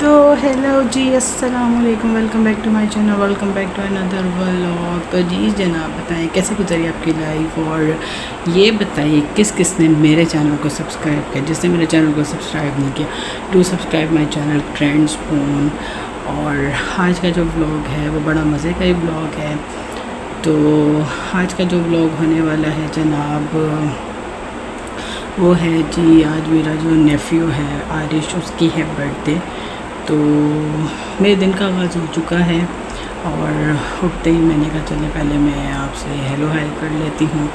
तो हेलो जी, अस्सलाम वालेकुम, welcome back to my channel, welcome back to another vlog. तो जी जनाब, बताएं कैसे गुजरी आपकी लाइफ, और ये बताइए किस किस ने मेरे चैनल को सब्सक्राइब किया। जिसने मेरे चैनल को सब्सक्राइब नहीं किया, do subscribe my channel trends phone. और आज का जो व्लॉग है वो बड़ा मज़े का ही व्लॉग है। तो आज का जो व्लॉग होने वाला है जनाब, वो है जी, आज मेरा जो नेफ्यू है आरिश, उसकी है बर्थडे। तो मेरे दिन का आगाज़ हो चुका है और उठते ही मैंने कहा चले पहले मैं आपसे हेलो हाय कर लेती हूँ।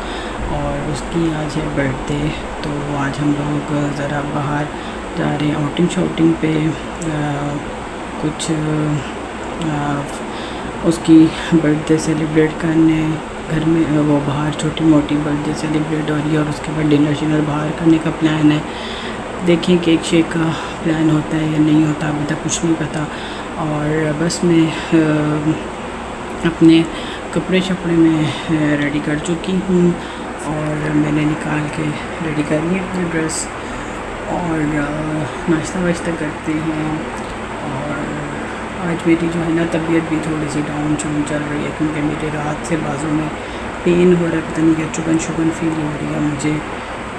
और उसकी आज है बर्थडे, तो आज हम लोग ज़रा बाहर जा रहे हैं आउटिंग शॉटिंग पे। कुछ उसकी बर्थडे सेलिब्रेट करने घर में, वो बाहर छोटी मोटी बर्थडे सेलिब्रेट हो रही है, और उसके बाद डिनर शिनर बाहर करने का प्लान है। देखें केक शेक का प्लान होता है या नहीं होता, अभी तक कुछ नहीं पता। और बस मैं अपने कपड़े शपड़े में रेडी कर चुकी हूँ, और मैंने निकाल के रेडी कर ली अपनी ड्रेस। और नाश्ता वाश्ता करते हैं। और आज मेरी जो है ना तबीयत भी थोड़ी सी डाउन चुन चल रही है, क्योंकि मेरे रात से बाजू में पेन हो रहा है, पता नहीं क्या चुभन शुगन फील हो रही है मुझे।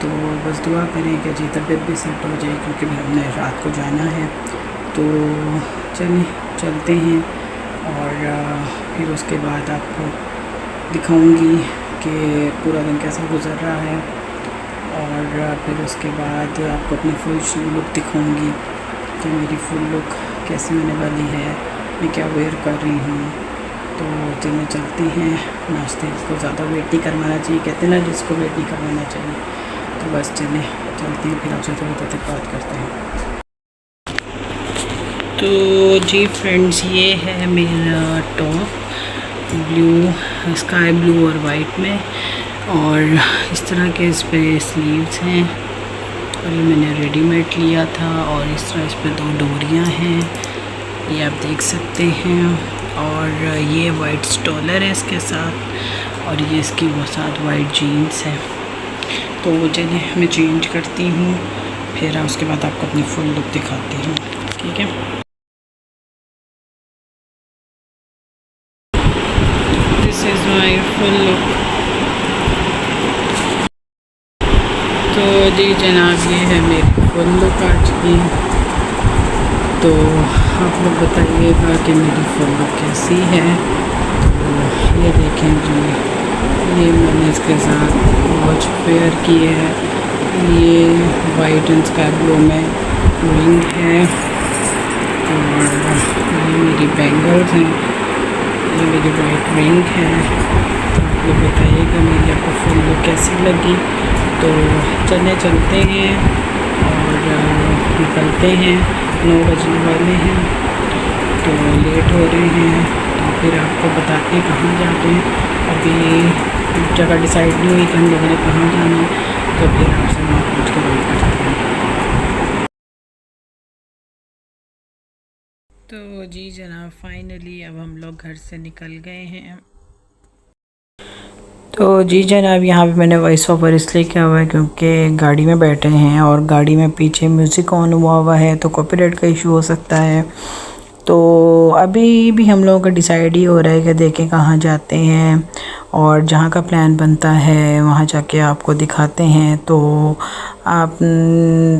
तो बस दुआ करें कि जी तबीयत भी सेट हो जाए, क्योंकि फिर हमने रात को जाना है। तो चलें चलते हैं, और फिर उसके बाद आपको दिखाऊंगी कि पूरा दिन कैसा गुजर रहा है। और फिर उसके बाद आपको अपनी फुल लुक दिखाऊंगी कि मेरी फुल लुक कैसी होने वाली है, मैं क्या वेयर कर रही हूँ। तो चलें चलते हैं। नाश्ते को ज़्यादा वेट नहीं करवाना चाहिए, कहते हैं ना जिसको वेट नहीं करवाना चाहिए। तो बस चलें चलते हैं, फिर आपसे थोड़ी देर तक बात करते हैं। तो जी फ्रेंड्स, ये है मेरा टॉप, ब्लू स्काई ब्लू और वाइट में, और इस तरह के इस पर स्लीव्स हैं। और ये मैंने रेडीमेड लिया था, और इस तरह इस पर 2 डोरियाँ हैं, ये आप देख सकते हैं। और ये वाइट स्टॉलर है इसके साथ, और ये इसकी वो साथ वाइट जीन्स है। तो चलिए मैं चेंज करती हूँ, फिर उसके बाद आपको अपनी फुल लुक दिखाती हूँ, ठीक है। This is my full look. तो जी जनाब, ये है मेरी फुल लुक आज की। तो आप लोग बताइएगा कि मेरी फुल लुक कैसी है। तो ये देखें जी, ये मैंने इसके साथ वॉच पेयर किए है। ये वाइट एंड स्काई ब्लू में रिंग है, और ये मेरी बैंगल्स हैं, ये मेरी वाइट रिंग है। तो आप लोग बताइएगा मेरी आपको फुल लुक कैसी लगी। तो चलते हैं, और निकलते हैं। 9 बजने वाले हैं, तो लेट हो रहे हैं। तो फिर आपको बताते हैं कहाँ जाते हैं। अभी जगह डिसाइड नहीं हुई कि हम लोगों ने कहाँ जाना है, तो फिर आपसे वहाँ पहुँच के वेट करते हैं। तो जी जनाब, फाइनली अब हम लोग घर से निकल गए हैं। तो जी जनाब, यहाँ पे मैंने वॉइस ओवर इसलिए किया हुआ है क्योंकि गाड़ी में बैठे हैं, और गाड़ी में पीछे म्यूज़िक ऑन हुआ है, तो कॉपीराइट का इशू हो सकता है। तो अभी भी हम लोगों का डिसाइड ही हो रहा है कि देखें कहाँ जाते हैं, और जहाँ का प्लान बनता है वहाँ जाके आपको दिखाते हैं। तो आप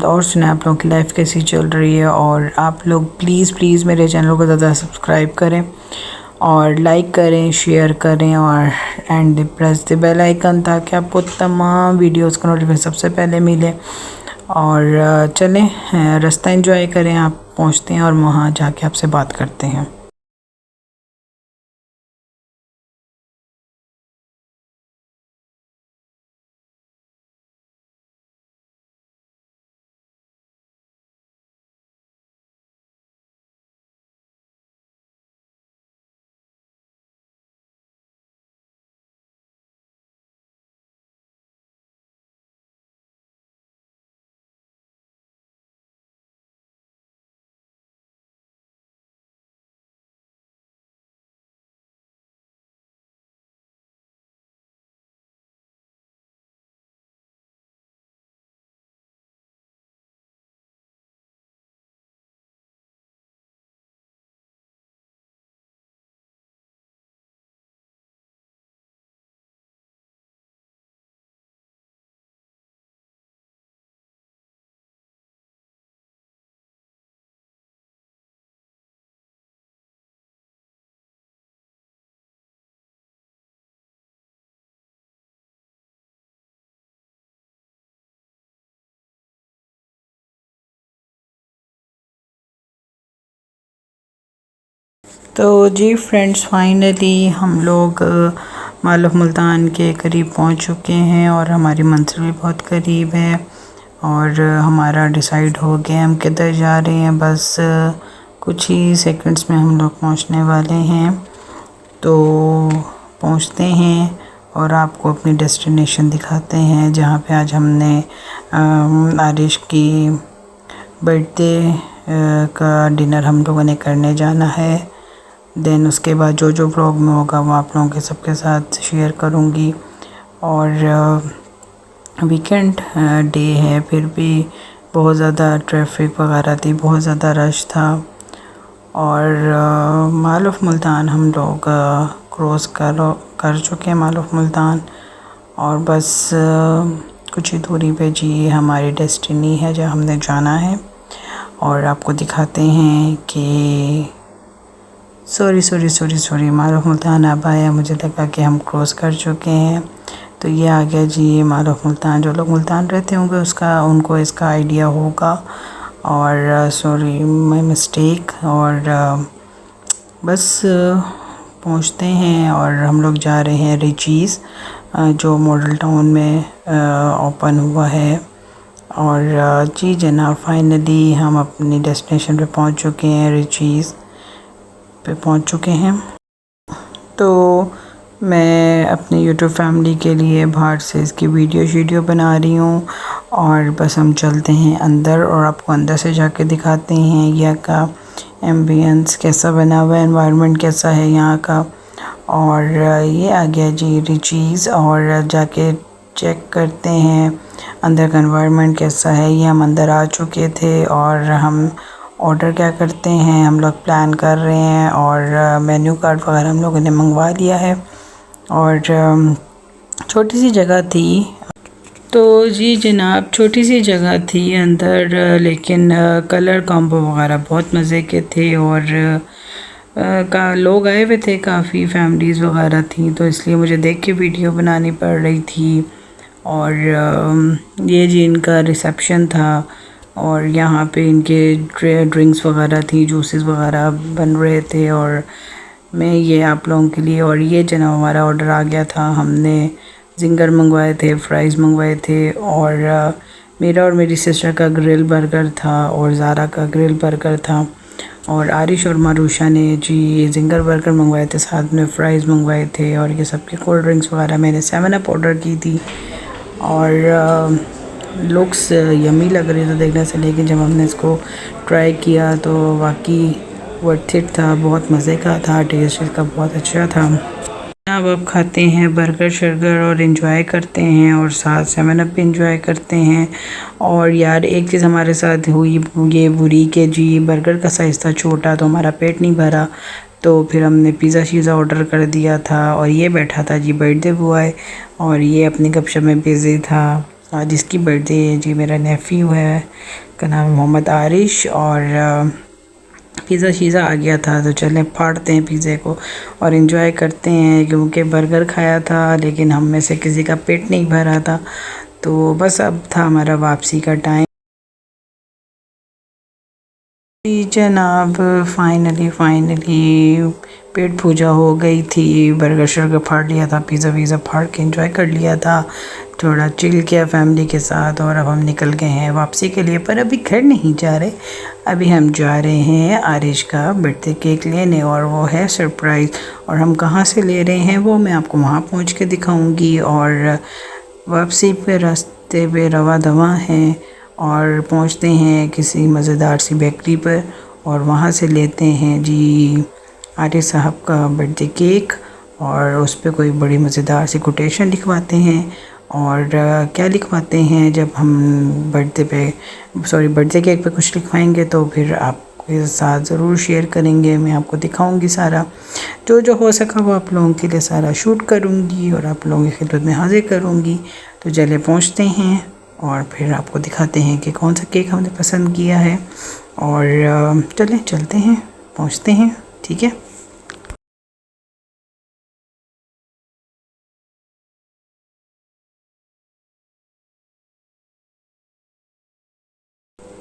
और सुना आप लोगों की लाइफ कैसी चल रही है। और आप लोग प्लीज़ प्लीज़ मेरे चैनल को ज़्यादा सब्सक्राइब करें, और लाइक करें, शेयर करें, और and press the bell icon, ताकि आपको तमाम वीडियोस का नोटिफिकेशन सबसे पहले मिले। और चलें रास्ता एंजॉय करें, आप पहुंचते हैं और वहाँ जाके आपसे बात करते हैं। तो जी फ्रेंड्स, फाइनली हम लोग माल ऑफ मुल्तान के करीब पहुंच चुके हैं और हमारी मंजिल भी बहुत करीब है और हमारा डिसाइड हो गया हम किधर जा रहे हैं। बस कुछ ही सेकंड्स में हम लोग पहुंचने वाले हैं। तो पहुंचते हैं और आपको अपनी डेस्टिनेशन दिखाते हैं जहां पे आज हमने आरिश की बर्थडे का डिनर हम लोगों ने करने जाना है। देन उसके बाद जो जो व्लॉग में होगा वो आप लोगों के सबके साथ शेयर करूँगी। और वीकेंड डे है, फिर भी बहुत ज़्यादा ट्रैफिक वगैरह थी, बहुत ज़्यादा रश था। और माल ऑफ मुल्तान हम लोग क्रॉस कर चुके हैं माल ऑफ मुल्तान। और बस कुछ ही दूरी पे जी हमारी डेस्टिनी है जहाँ हमने जाना है। और आपको दिखाते हैं कि सॉरी माल ऑफ मुल्तान अब आया, मुझे लगा कि हम क्रॉस कर चुके हैं। तो ये आ गया जी ये माल ऑफ मुल्तान। जो लोग मुल्तान रहते होंगे उनको इसका आइडिया होगा। और सॉरी माय मिस्टेक। और बस पहुंचते हैं और हम लोग जा रहे हैं रिचीज़, जो मॉडल टाउन में ओपन हुआ है। और जी जनाब, फाइनली हम अपनी डेस्टिनेशन पे पहुंच चुके हैं, रिचीज़ पे पहुंच चुके हैं। तो मैं अपनी यूट्यूब फैमिली के लिए बाहर से इसकी वीडियो बना रही हूँ। और बस हम चलते हैं अंदर और आपको अंदर से जाके दिखाते हैं यहाँ का एम्बियंस कैसा बना हुआ है, एनवायरनमेंट कैसा है यहाँ का। और ये आ गया जी रिचीज़, और जाके चेक करते हैं अंदर का एनवायरनमेंट कैसा है। ये हम अंदर आ चुके थे और हम ऑर्डर क्या करते हैं, हम लोग प्लान कर रहे हैं। और मेन्यू कार्ड वगैरह हम लोगों ने मंगवा लिया है। और छोटी सी जगह थी, तो जी जनाब छोटी सी जगह थी अंदर, लेकिन कलर कॉम्बो वगैरह बहुत मज़े के थे। और का लोग आए हुए थे, काफ़ी फैमिलीज़ वगैरह थी, तो इसलिए मुझे देख के वीडियो बनानी पड़ रही थी। और ये जी इनका रिसेप्शन था और यहाँ पे इनके ड्रिंक्स वगैरह थी, जूसेस वगैरह बन रहे थे। और मैं ये आप लोगों के लिए, और ये जनाब हमारा ऑर्डर आ गया था। हमने जिंगर मंगवाए थे, फ्राइज़ मंगवाए थे। और मेरा और मेरी सिस्टर का ग्रिल बर्गर था और ज़ारा का ग्रिल बर्गर था। और आरिश और मारूशा ने जी ये जिंगर बर्गर मंगवाए थे, साथ में फ़्राइज़ मंगवाए थे। और ये सबके कोल्ड ड्रिंक्स वगैरह मैंने 7 अप ऑर्डर की थी। और लुक्स यमी लग रही था देखने से, लेकिन जब हमने इसको ट्राई किया तो वाकई वर्थ इट था, बहुत मज़े का था, टेस्ट इसका बहुत अच्छा था। अब खाते हैं बर्गर शर्गर और इन्जॉय करते हैं और साथ 7 अप भी इन्जॉय करते हैं। और यार एक चीज़ हमारे साथ हुई ये बुरी के जी बर्गर का साइज़ था छोटा, तो हमारा पेट नहीं भरा। तो फिर हमने पिज़्ज़ा शीज़ा ऑर्डर कर दिया था। और ये बैठा था जी बर्थडे बॉय, और ये अपनी गपशप में बिज़ी था। आज इसकी बर्थडे है जी, मेरा नेफ्यू है, का नाम है मोहम्मद आरिश। और पिज़्ज़ा शीज़ा आ गया था, तो चलें फाड़ते हैं पिज़्ज़े को और इन्जॉय करते हैं। क्योंकि बर्गर खाया था लेकिन हम में से किसी का पेट नहीं भरा था, तो बस अब था हमारा वापसी का टाइम। जी जनाब, फाइनली पेट पूजा हो गई थी, बर्गर शर्गर फाड़ लिया था, पिज़्ज़ा वीज़ा फाड़ के एंजॉय कर लिया था, थोड़ा चिल किया फैमिली के साथ। और अब हम निकल गए हैं वापसी के लिए, पर अभी घर नहीं जा रहे, अभी हम जा रहे हैं आरिश का बर्थडे केक लेने, और वो है सरप्राइज़। और हम कहाँ से ले रहे हैं वो मैं आपको वहाँ पहुँच के दिखाऊँगी। और वापसी पे रास्ते पे रवा दवा हैं और पहुंचते हैं किसी मज़ेदार सी बेकरी पर, और वहां से लेते हैं जी आरिफ साहब का बर्थडे केक। और उस पर कोई बड़ी मज़ेदार सी कोटेशन लिखवाते हैं। और क्या लिखवाते हैं, जब हम बर्थडे केक पे कुछ लिखवाएंगे तो फिर आपके साथ ज़रूर शेयर करेंगे, मैं आपको दिखाऊंगी सारा, जो जो हो सका वो आप लोगों के लिए सारा शूट करूंगी और आप लोगों की खिदमत में हाजिर करूंगी। तो चले पहुंचते हैं और फिर आपको दिखाते हैं कि कौन सा केक हमने पसंद किया है। और चलते हैं, पहुंचते हैं, ठीक है।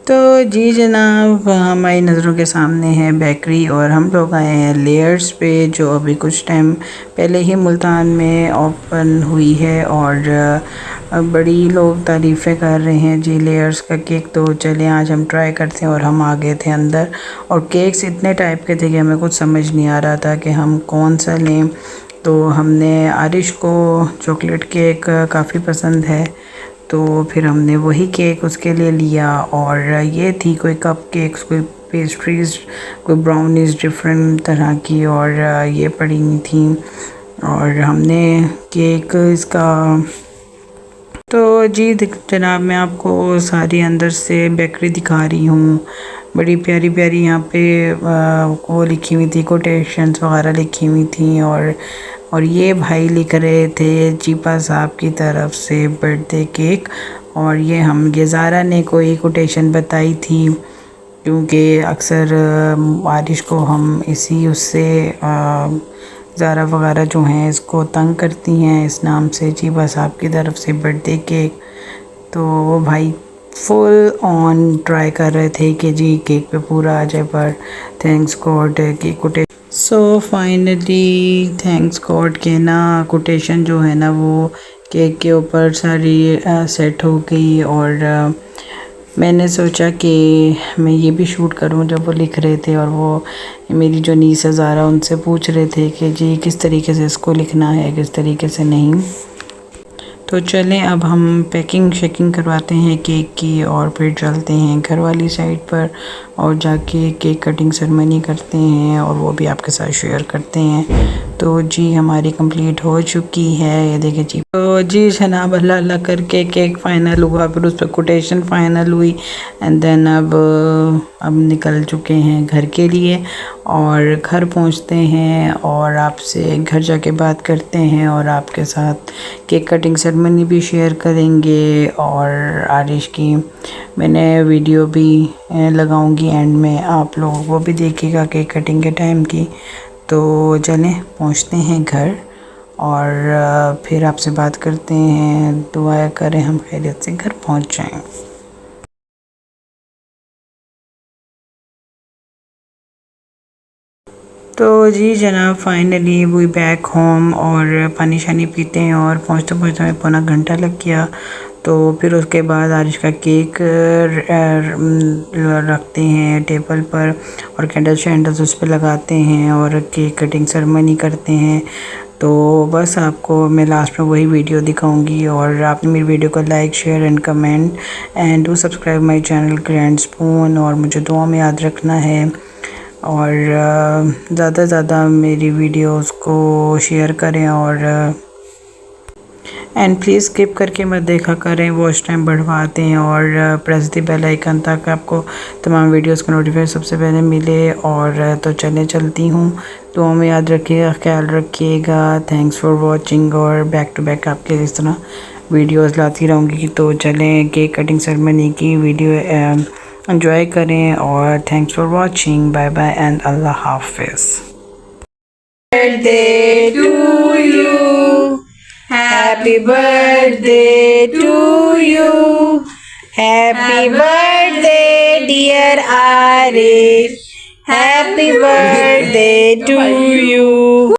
तो जी जनाब, हमारी नज़रों के सामने है बेकरी और हम लोग आए हैं लेयर्स पे, जो अभी कुछ टाइम पहले ही मुल्तान में ओपन हुई है और बड़ी लोग तारीफ़ें कर रहे हैं जी लेयर्स का केक। तो चलें आज हम ट्राई करते हैं। और हम आ गए थे अंदर और केक्स इतने टाइप के थे कि हमें कुछ समझ नहीं आ रहा था कि हम कौन सा लें। तो हमने आरिश को चॉकलेट केक काफ़ी पसंद है, तो फिर हमने वही केक उसके लिए लिया। और ये थी कोई कप केक्स, कोई पेस्ट्रीज़, कोई ब्राउनीज़ डिफरेंट तरह की, और ये पड़ी हुई थी। और हमने केक इसका, तो जी जनाब मैं आपको सारी अंदर से बेकरी दिखा रही हूँ। बड़ी प्यारी प्यारी यहाँ पे वो लिखी हुई थी, कोटेशंस वगैरह लिखी हुई थी। और ये भाई लिख रहे थे चीपा साहब की तरफ से बर्थडे केक। और ये ज़ारा ने कोई कोटेशन बताई थी, क्योंकि अक्सर बारिश को हम इसी उससे ज़ारा वगैरह जो हैं इसको तंग करती हैं इस नाम से, चीपा साहब की तरफ से बर्थडे केक। तो वो भाई फुल ऑन ट्राई कर रहे थे कि जी केक पे पूरा आ जाए, पर थैंक्स गॉड की quotation, so finally thanks God के ना कोटेशन जो है ना वो केक के ऊपर सारी सेट हो गई। और मैंने सोचा कि मैं ये भी शूट करूं जब वो लिख रहे थे। और वो मेरी जो नीस है ज़ारा, उनसे पूछ रहे थे कि जी किस तरीके से इसको लिखना है, किस तरीके से नहीं। तो चलें अब हम पैकिंग शेकिंग करवाते हैं केक की और फिर चलते हैं घर वाली साइड पर और जाके केक कटिंग सेरेमनी करते हैं और वो भी आपके साथ शेयर करते हैं। तो जी हमारी कंप्लीट हो चुकी है, ये देखें जी। तो जी जनाब अल्लाह अल्लाह करके केक फ़ाइनल हुआ, फिर उस पर कोटेशन फ़ाइनल हुई एंड देन अब निकल चुके हैं घर के लिए और घर पहुंचते हैं और आपसे घर जाके बात करते हैं और आपके साथ केक कटिंग सेरेमनी भी शेयर करेंगे। और आरिश की मैंने वीडियो भी लगाऊंगी एंड में, आप लोग वो भी देखिएगा केक कटिंग के टाइम की। तो चलें पहुंचते हैं घर और फिर आपसे बात करते हैं। दुआ करें हम खैरियत से घर पहुंच जाएं। तो जी जनाब फाइनली वी बैक होम और पानी शानी पीते हैं और पहुंचते पहुंचते हमें पौना घंटा लग गया। तो फिर उसके बाद आरिश का केक रखते हैं टेबल पर और कैंडल्स उस पर लगाते हैं और केक कटिंग सेरेमनी करते हैं। तो बस आपको मैं लास्ट में वही वीडियो दिखाऊंगी। और आपने मेरी वीडियो को like share and comment and do subscribe my channel grand spoon, और मुझे दुआ में याद रखना है। और ज़्यादा से ज़्यादा मेरी वीडियोस को शेयर करें और एंड प्लीज़ स्किप करके मत देखा करें, वॉच टाइम बढ़वाते हैं और प्रेस द बेल आइकन ताकि आपको तमाम वीडियोस का नोटिफिकेशन सबसे पहले मिले। और तो चलती हूँ, तो हमें याद रखिएगा, ख्याल रखिएगा। थैंक्स फॉर वॉचिंग और बैक टू बैक आपके इस तरह वीडियोस लाती रहूँगी। तो चलें केक कटिंग सेरेमनी की वीडियो एंजॉय करें और thanks for watching, bye bye and अल्लाह हाफिज़। Birthday to you, happy birthday to you, happy birthday dear Arish, happy birthday to you.